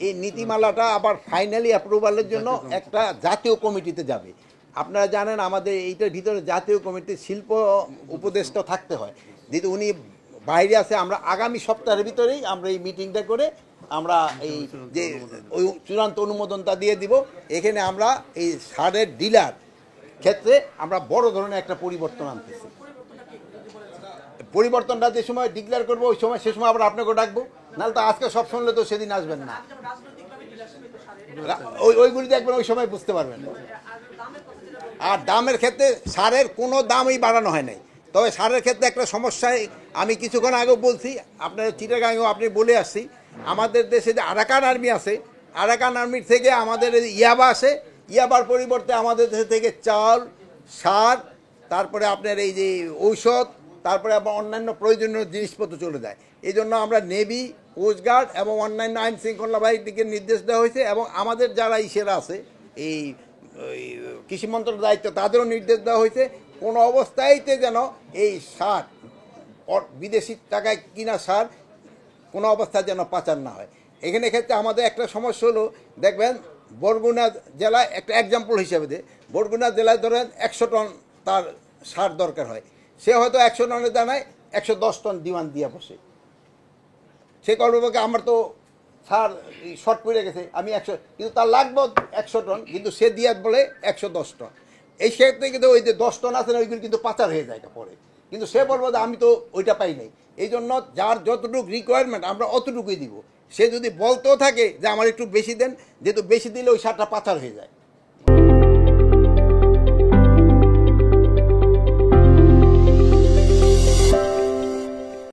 এই নীতিমালাটা আবার ফাইনালি অ্যাপ্রুভালের জন্য একটা জাতীয় কমিটিতে যাবে। আপনারা জানেন আমাদের এইটার ভিতরে জাতীয় কমিটির শিল্প উপদেষ্টা থাকতে হয়, যেহেতু উনি বাইরে আছে। আমরা আগামী সপ্তাহের ভিতরেই আমরা এই মিটিংটা করে আমরা এই যে ওই চূড়ান্ত অনুমোদনটা দিয়ে দিব। এখানে আমরা এই সারের ডিলার ক্ষেত্রে আমরা বড় ধরনের একটা পরিবর্তন আনতেছি। পরিবর্তনটা যে সময় ডিক্লেয়ার করবো ওই সময়, সে সময় আবার আপনাকে ডাকবো, নাহলে তো আজকে সব শুনলে তো সেদিন আসবেন না। ওইগুলি দেখবেন, ওই সময় বুঝতে পারবেন। আর দামের ক্ষেত্রে সারের কোনো দামই বাড়ানো হয় নাই, তবে সারের ক্ষেত্রে একটা সমস্যায় আমি কিছুক্ষণ আগেও বলছি, আপনার চিটাগাঙেও আপনি বলে আসছি, আমাদের দেশে যে আরাকান আর্মি আছে, আরাকান আর্মির থেকে আমাদের ইয়াবা আসে, ইয়াবার পরিবর্তে আমাদের দেশ থেকে চাল, সার, তারপরে আপনার এই যে ঔষধ, তারপরে আবার অন্যান্য প্রয়োজনীয় জিনিসপত্র চলে যায়। এই জন্য আমরা নেভি, কোস্টগার্ড এবং অন্যান্য আইন শৃঙ্খলা বাহিনীকে নির্দেশ দেওয়া হয়েছে, এবং আমাদের যারা ইসেরা আছে এই কৃষি মন্ত্রণালয়ের দায়িত্ব, তাদেরও নির্দেশ দেওয়া হয়েছে কোনো অবস্থায়তে যেন এই সার, বিদেশি টাকায় কিনা সার কোনো অবস্থায় যেন পাচার না হয়। এখানে ক্ষেত্রে আমাদের একটা সমস্যা হলো, দেখবেন বরগুনা জেলায় একটা এক্সাম্পল হিসেবে দেয়, বরগুনা জেলায় ধরেন 100 টন তার সার দরকার হয়, সে হয়তো 100 টনের দানায় 110 টন ডিমান্ড দিয়ে বসে। সে কর্মপক্ষে আমার তো সার শর্ট পড়ে গেছে, আমি 100, কিন্তু তার লাগবে 100 টন, কিন্তু সে দিয়ে বলে 110 টন। এই ক্ষেত্রে কিন্তু ওই যে 10 টন আছে না, ওইগুলো কিন্তু পাচার হয়ে যায় পরে, কিন্তু সে বলবো যে আমি তো ওইটা পাই নাই। এই জন্য যার যতটুকু রিকোয়ারমেন্ট আমরা অতটুকুই দিব। সে যদি বলতেও থাকে যে আমার একটু বেশি দেন, যেহেতু বেশি দিলে ওই সারটা পাচার হয়ে যায়।